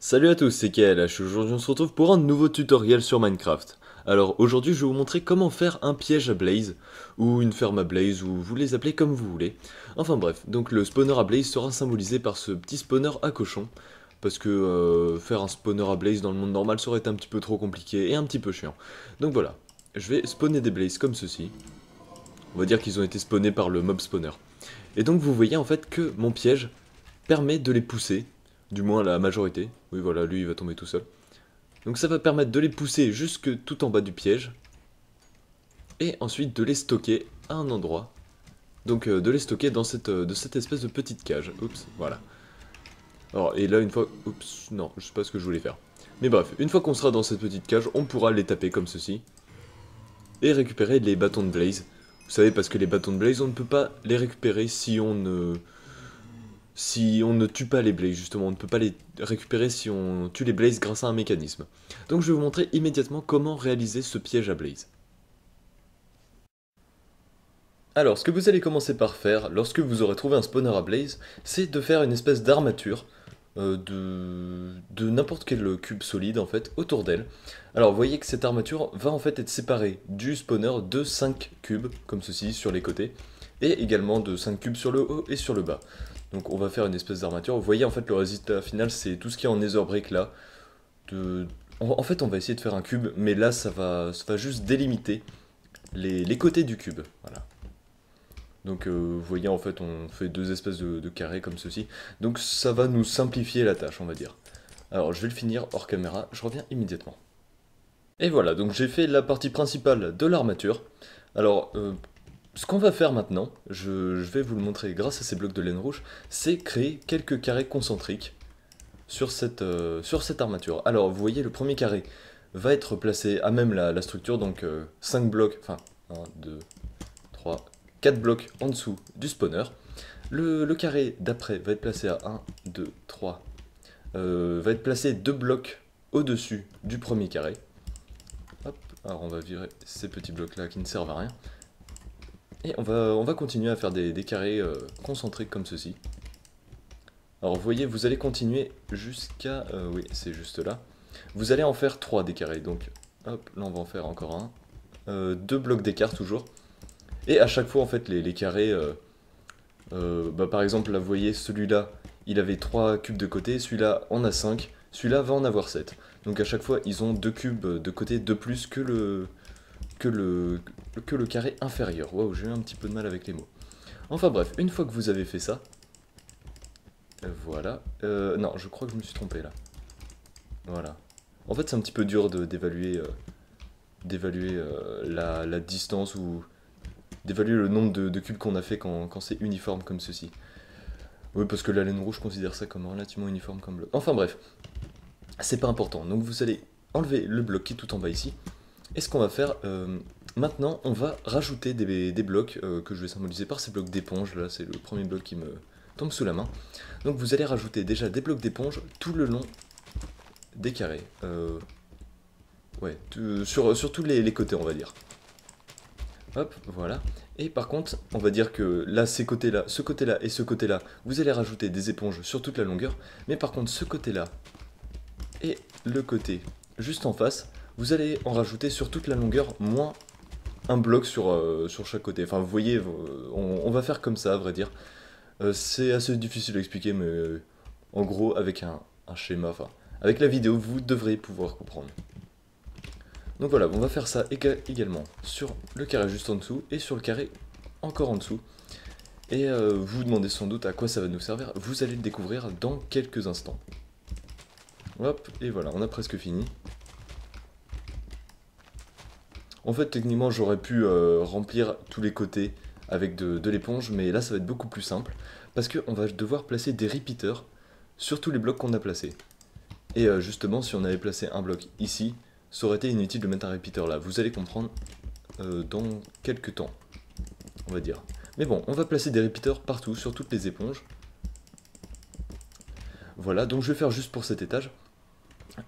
Salut à tous, c'est KLH. Aujourd'hui on se retrouve pour un nouveau tutoriel sur Minecraft. Alors aujourd'hui je vais vous montrer comment faire un piège à Blaze, ou une ferme à Blaze, ou vous les appelez comme vous voulez. Enfin bref, donc le spawner à Blaze sera symbolisé par ce petit spawner à cochon, parce que faire un spawner à Blaze dans le monde normal ça aurait été un petit peu trop compliqué et un petit peu chiant. Donc voilà, je vais spawner des Blazes comme ceci. On va dire qu'ils ont été spawnés par le mob spawner. Et donc vous voyez en fait que mon piège permet de les pousser, du moins la majorité. Oui voilà, lui il va tomber tout seul. Donc ça va permettre de les pousser jusque tout en bas du piège, et ensuite de les stocker à un endroit. Donc de les stocker dans cette espèce de petite cage. Oups, voilà. Alors, et là une fois... Oups, non, je sais pas ce que je voulais faire. Mais bref, une fois qu'on sera dans cette petite cage, on pourra les taper comme ceci, et récupérer les bâtons de Blaze. Vous savez, parce que les bâtons de Blaze, on ne peut pas les récupérer si on ne tue pas les Blazes, justement, on ne peut pas les récupérer si on tue les Blazes grâce à un mécanisme. Donc je vais vous montrer immédiatement comment réaliser ce piège à Blaze. Alors, ce que vous allez commencer par faire, lorsque vous aurez trouvé un spawner à Blaze, c'est de faire une espèce d'armature de n'importe quel cube solide, en fait, autour d'elle. Alors, vous voyez que cette armature va en fait être séparée du spawner de 5 cubes, comme ceci, sur les côtés, et également de 5 cubes sur le haut et sur le bas. Donc on va faire une espèce d'armature. Vous voyez en fait le résultat final c'est tout ce qui est en nether brick là. En fait on va essayer de faire un cube mais là ça va juste délimiter les côtés du cube. Voilà. Donc vous voyez en fait on fait deux espèces de carrés comme ceci. Donc ça va nous simplifier la tâche on va dire. Alors je vais le finir hors caméra, je reviens immédiatement. Et voilà donc j'ai fait la partie principale de l'armature. Alors ce qu'on va faire maintenant, je vais vous le montrer grâce à ces blocs de laine rouge, c'est créer quelques carrés concentriques sur cette armature. Alors vous voyez le premier carré va être placé à même la structure, donc 5 blocs, enfin 1, 2, 3, 4 blocs en dessous du spawner. Le carré d'après va être placé à 1, 2, 3, va être placé 2 blocs au-dessus du premier carré. Hop, alors on va virer ces petits blocs là qui ne servent à rien. Et on va continuer à faire des carrés concentriques comme ceci. Alors vous voyez, vous allez continuer jusqu'à... oui, c'est juste là. Vous allez en faire 3 des carrés. Donc, hop, là on va en faire encore un. 2 blocs d'écart toujours. Et à chaque fois, en fait, les carrés... par exemple, là, vous voyez, celui-là, il avait 3 cubes de côté. Celui-là en a 5. Celui-là va en avoir 7. Donc à chaque fois, ils ont 2 cubes de côté de plus que le carré inférieur. Waouh, j'ai eu un petit peu de mal avec les mots. Enfin bref, une fois que vous avez fait ça, voilà. Non, je crois que je me suis trompé là. Voilà. En fait, c'est un petit peu dur d'évaluer la distance ou d'évaluer le nombre de cubes qu'on a fait quand c'est uniforme comme ceci. Oui, parce que la laine rouge, je considère ça comme relativement uniforme comme bloc. Enfin bref, c'est pas important. Donc vous allez enlever le bloc qui est tout en bas ici. Et ce qu'on va faire, maintenant, on va rajouter des blocs que je vais symboliser par ces blocs d'éponge. Là, c'est le premier bloc qui me tombe sous la main. Donc vous allez rajouter déjà des blocs d'éponge tout le long des carrés. Ouais, sur tous les côtés, on va dire. Hop, voilà. Et par contre, on va dire que là, ce côté-là et ce côté-là, vous allez rajouter des éponges sur toute la longueur. Mais par contre, ce côté-là et le côté juste en face, vous allez en rajouter sur toute la longueur, moins un bloc sur chaque côté. Enfin, vous voyez, on va faire comme ça, à vrai dire. C'est assez difficile à expliquer, mais en gros, avec un schéma, enfin, avec la vidéo, vous devrez pouvoir comprendre. Donc voilà, on va faire ça également sur le carré juste en dessous et sur le carré encore en dessous. Et vous vous demandez sans doute à quoi ça va nous servir. Vous allez le découvrir dans quelques instants. Hop, et voilà, on a presque fini. En fait, techniquement, j'aurais pu remplir tous les côtés avec de l'éponge, mais là, ça va être beaucoup plus simple, parce qu'on va devoir placer des repeaters sur tous les blocs qu'on a placés. Et justement, si on avait placé un bloc ici, ça aurait été inutile de mettre un repeater là. Vous allez comprendre dans quelques temps, on va dire. Mais bon, on va placer des repeaters partout, sur toutes les éponges. Voilà, donc je vais faire juste pour cet étage.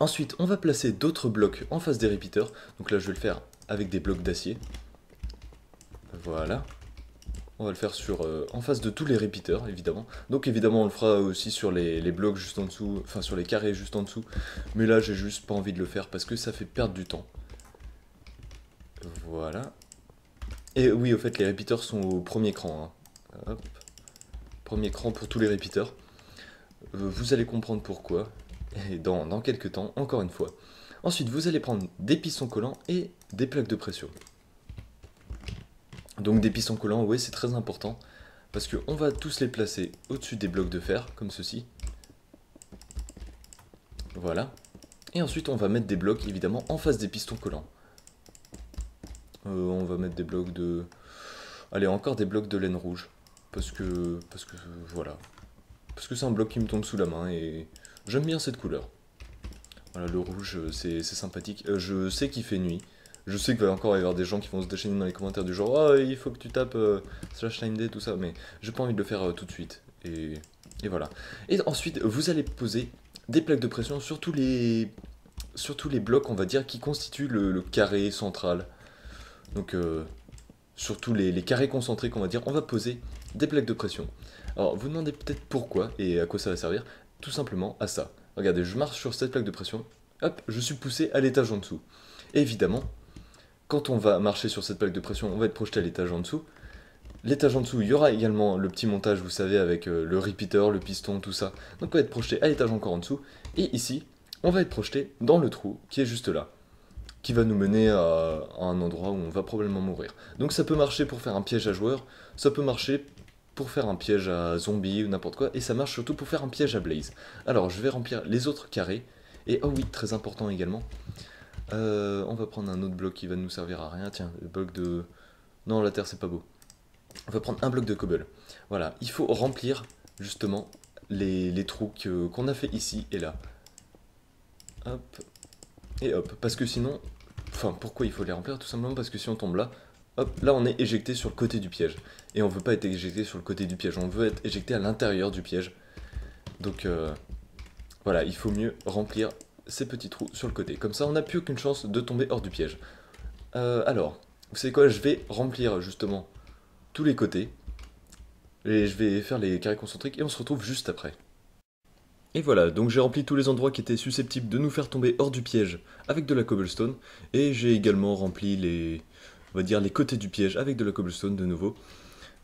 Ensuite, on va placer d'autres blocs en face des repeaters. Donc là, je vais le faire avec des blocs d'acier. Voilà. On va le faire sur, en face de tous les repeaters, évidemment. Donc évidemment, on le fera aussi sur les blocs juste en dessous, enfin sur les carrés juste en dessous. Mais là, j'ai juste pas envie de le faire parce que ça fait perdre du temps. Voilà. Et oui, au fait, les repeaters sont au premier cran, hein. Hop. Premier cran pour tous les repeaters. Vous allez comprendre pourquoi. Et dans quelques temps, encore une fois. Ensuite, vous allez prendre des pistons collants et des plaques de pression. Donc des pistons collants, ouais, c'est très important. Parce qu'on va tous les placer au-dessus des blocs de fer, comme ceci. Voilà. Et ensuite, on va mettre des blocs, évidemment, en face des pistons collants. On va mettre des blocs de... Allez, encore des blocs de laine rouge. Parce que voilà. Parce que c'est un bloc qui me tombe sous la main et j'aime bien cette couleur. Voilà, le rouge, c'est sympathique. Je sais qu'il fait nuit. Je sais qu'il va encore y avoir des gens qui vont se déchaîner dans les commentaires du genre oh, il faut que tu tapes /timed, tout ça. Mais j'ai pas envie de le faire tout de suite. Et voilà. Et ensuite, vous allez poser des plaques de pression sur tous les blocs, on va dire, qui constituent le carré central. Donc, sur tous les carrés concentriques, on va dire, on va poser des plaques de pression. Alors, vous demandez peut-être pourquoi et à quoi ça va servir. Tout simplement à ça. Regardez, je marche sur cette plaque de pression, hop, je suis poussé à l'étage en dessous. Et évidemment, quand on va marcher sur cette plaque de pression, on va être projeté à l'étage en dessous. L'étage en dessous, il y aura également le petit montage, vous savez, avec le repeater, le piston, tout ça. Donc on va être projeté à l'étage encore en dessous. Et ici, on va être projeté dans le trou qui est juste là, qui va nous mener à un endroit où on va probablement mourir. Donc ça peut marcher pour faire un piège à joueurs, ça peut marcher pour faire un piège à zombies ou n'importe quoi, et ça marche surtout pour faire un piège à Blaze. Alors je vais remplir les autres carrés, et oh oui, très important également, on va prendre un autre bloc qui va nous servir à rien, tiens, le bloc de... Non, la terre c'est pas beau. On va prendre un bloc de cobble. Voilà, il faut remplir justement les trous qu'on a fait ici et là. Hop, et hop, parce que sinon... Enfin, pourquoi il faut les remplir? Tout simplement parce que si on tombe là, hop, là on est éjecté sur le côté du piège. Et on veut pas être éjecté sur le côté du piège, on veut être éjecté à l'intérieur du piège. Donc voilà, il faut mieux remplir ces petits trous sur le côté. Comme ça, on n'a plus aucune chance de tomber hors du piège. Alors, vous savez quoi? Je vais remplir justement tous les côtés. Et je vais faire les carrés concentriques et on se retrouve juste après. Et voilà, donc j'ai rempli tous les endroits qui étaient susceptibles de nous faire tomber hors du piège avec de la cobblestone. Et j'ai également rempli on va dire les côtés du piège avec de la cobblestone de nouveau.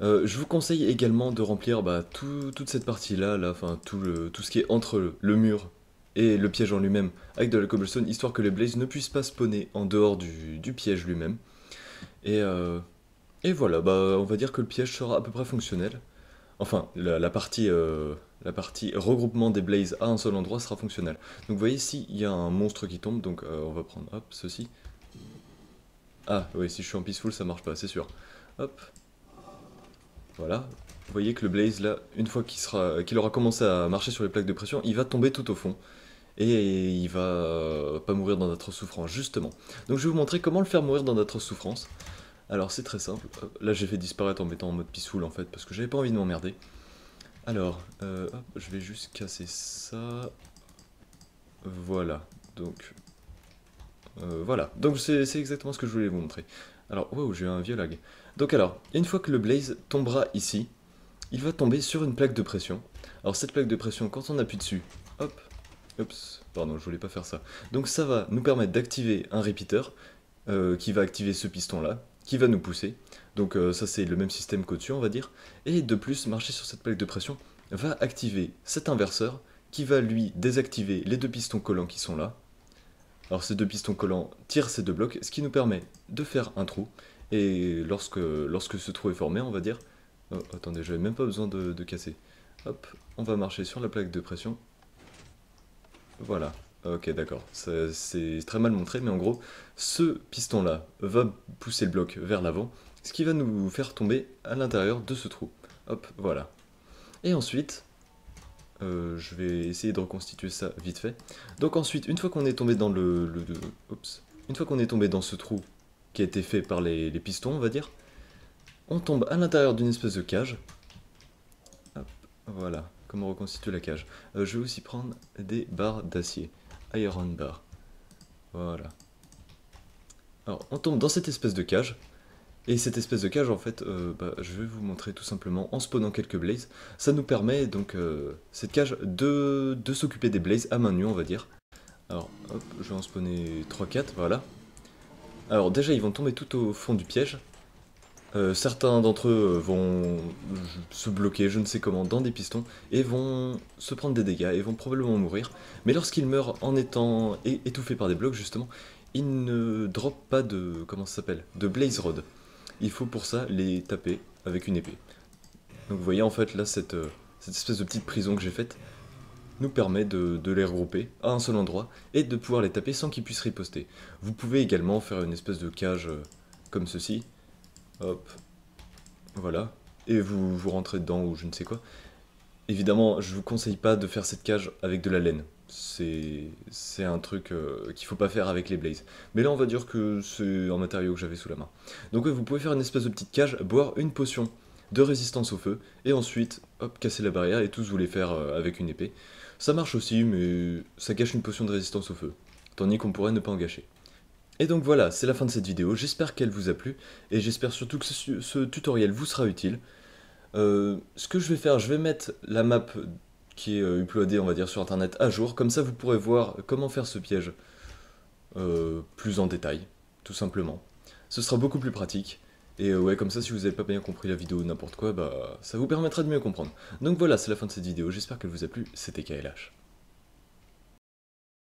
Je vous conseille également de remplir toute cette partie-là, enfin tout ce qui est entre le mur et le piège en lui-même avec de la cobblestone, histoire que les blazes ne puissent pas spawner en dehors du piège lui-même. Et voilà, on va dire que le piège sera à peu près fonctionnel. Enfin, la partie regroupement des blazes à un seul endroit sera fonctionnelle. Donc vous voyez ici, il y a un monstre qui tombe, donc on va prendre, hop, ceci. Ah, oui, si je suis en peaceful, ça marche pas, c'est sûr. Hop. Voilà. Vous voyez que le blaze, là, une fois qu'il aura commencé à marcher sur les plaques de pression, il va tomber tout au fond. Et il va pas mourir dans notre souffrance, justement. Donc je vais vous montrer comment le faire mourir dans notre souffrance. Alors c'est très simple, là j'ai fait disparaître en mettant en mode peaceful en fait, parce que j'avais pas envie de m'emmerder. Alors, hop, je vais juste casser ça. Voilà, donc... voilà, donc c'est exactement ce que je voulais vous montrer. Alors, wow, j'ai eu un vieux lag. Donc alors, une fois que le blaze tombera ici, il va tomber sur une plaque de pression. Alors cette plaque de pression, quand on appuie dessus, hop, oups, pardon, je voulais pas faire ça. Donc ça va nous permettre d'activer un repeater, qui va activer ce piston-là, qui va nous pousser. Donc ça c'est le même système qu'au-dessus on va dire. Et de plus, marcher sur cette plaque de pression va activer cet inverseur qui va lui désactiver les deux pistons collants qui sont là. Alors ces deux pistons collants tirent ces deux blocs, ce qui nous permet de faire un trou. Et lorsque ce trou est formé, on va dire... Oh, attendez, j'avais même pas besoin de casser. Hop, on va marcher sur la plaque de pression. Voilà. Ok, d'accord. C'est très mal montré, mais en gros, ce piston-là va pousser le bloc vers l'avant, ce qui va nous faire tomber à l'intérieur de ce trou. Hop, voilà. Et ensuite, je vais essayer de reconstituer ça vite fait. Donc ensuite, une fois qu'on est tombé dans une fois qu'on est tombé dans ce trou qui a été fait par les pistons, on va dire, on tombe à l'intérieur d'une espèce de cage. Hop, voilà. Comment reconstituer la cage. Je vais aussi prendre des barres d'acier. Iron bar. Voilà. Alors, on tombe dans cette espèce de cage. Et cette espèce de cage, en fait, je vais vous montrer tout simplement en spawnant quelques blazes. Ça nous permet donc, cette cage, de s'occuper des blazes à main nue, on va dire. Alors, hop, je vais en spawner 3-4, voilà. Alors déjà, ils vont tomber tout au fond du piège. Certains d'entre eux vont se bloquer, je ne sais comment, dans des pistons, et vont se prendre des dégâts, et vont probablement mourir. Mais lorsqu'ils meurent en étant étouffés par des blocs, justement, ils ne droppent pas de, comment ça s'appelle, de Blaze Rod. Il faut pour ça les taper avec une épée. Donc vous voyez en fait là, cette espèce de petite prison que j'ai faite nous permet de les regrouper à un seul endroit, et de pouvoir les taper sans qu'ils puissent riposter. Vous pouvez également faire une espèce de cage comme ceci. Hop, voilà, et vous rentrez dedans ou je ne sais quoi. Évidemment, je vous conseille pas de faire cette cage avec de la laine. C'est un truc qu'il faut pas faire avec les blazes. Mais là, on va dire que c'est un matériau que j'avais sous la main. Donc ouais, vous pouvez faire une espèce de petite cage, boire une potion de résistance au feu, et ensuite, hop, casser la barrière et tous vous les faire avec une épée. Ça marche aussi, mais ça gâche une potion de résistance au feu. Tandis qu'on pourrait ne pas en gâcher. Et donc voilà, c'est la fin de cette vidéo, j'espère qu'elle vous a plu, et j'espère surtout que ce tutoriel vous sera utile. Ce que je vais faire, je vais mettre la map qui est uploadée, on va dire, sur internet à jour, comme ça vous pourrez voir comment faire ce piège plus en détail, tout simplement. Ce sera beaucoup plus pratique, et ouais, comme ça si vous n'avez pas bien compris la vidéo ou n'importe quoi, bah ça vous permettra de mieux comprendre. Donc voilà, c'est la fin de cette vidéo, j'espère qu'elle vous a plu, c'était KLH.